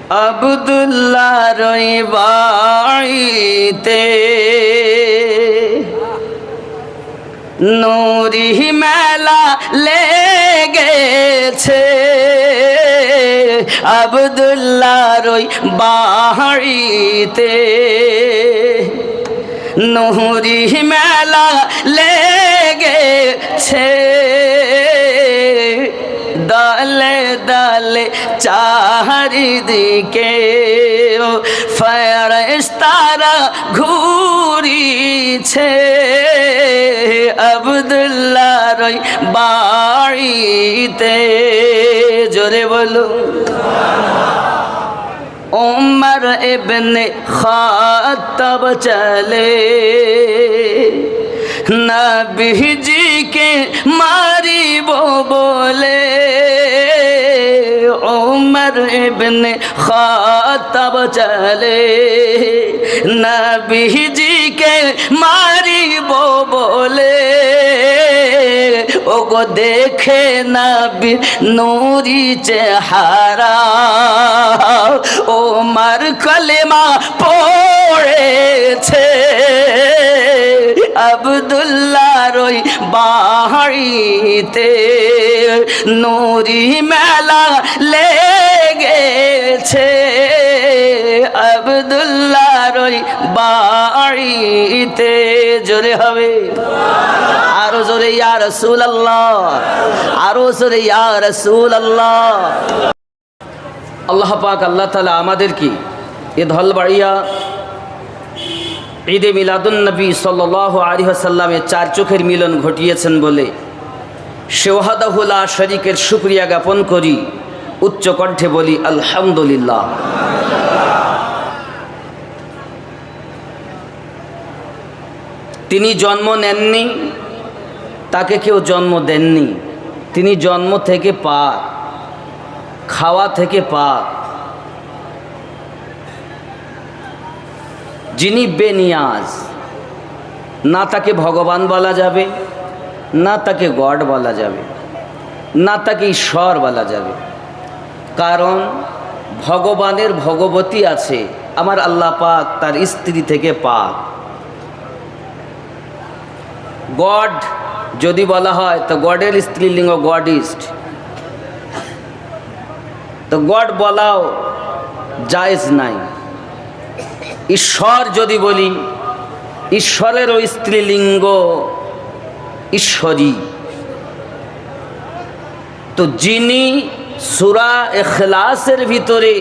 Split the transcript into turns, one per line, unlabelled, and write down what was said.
আব্দুল্লাহর ওই বাড়িতে নূরি মেলা লেগেছে, আব্দুল্লাহর ওই বাড়িতে নূরি মেলা লেগেছে। দলে দলে চারিদিকে ফেরেশতারা ঘুরিছে, আব্দুল্লাহর ওই বাড়িতে। জোরে বলো উমর ইবনে খাত্তাব চলে নবীজিকে মারিব বলে। উমর ইবনে খাত্তাব চলে নবীজিকে মারিব বলে। ওগো দেখে নবী নূরি চেহারা, ওমর কলেমা পড়েছে, আব্দুল্লাহর ওই বাড়িতে নূরি মেলা লেগেছে, আব্দুল্লাহর ওই বাড়িতে। জোরে হবে আরো জোরে ইয়া রাসূলুল্লাহ, আরো জোরে ইয়া রাসূলুল্লাহ। আল্লাহ পাক আল্লাহ তাআলা আমাদেরকে এ ধলবাড়িয়া ঈদে মিলাদুন নবী সাল্লাল্লাহু আলাইহি ওয়াসাল্লামের চার চোখের মিলন ঘটিয়েছেন বলে সে ওয়াহদাহু লা শরীকের শুকরিয়া জ্ঞাপন করি, উচ্চ কণ্ঠে বলি আলহামদুলিল্লাহ। তিনি জন্ম নেননি, তাকে কেউ জন্ম দেননি, তিনি জন্ম থেকে পাক, খাওয়া থেকে পাক। যিনি বেনিয়াজ, না তাকে ভগবান বলা যাবে, না তাকে গড বলা যাবে, না তাকে ঈশ্বর বলা যাবে, কারণ ভগবানের ভগবতী আছে, আমার আল্লাহ পাক তার স্ত্রী থেকে পাক। গড যদি বলা হয় তো গডের স্ত্রীলিঙ্গ গডিস্ট, তো গড বলাও জায়েজ নাই। ঈশ্বর যদি বলি, ঈশ্বরেরও স্ত্রীলিঙ্গ ঈশ্বরী। তো যিনি সূরা ইখলাসের ভিতরে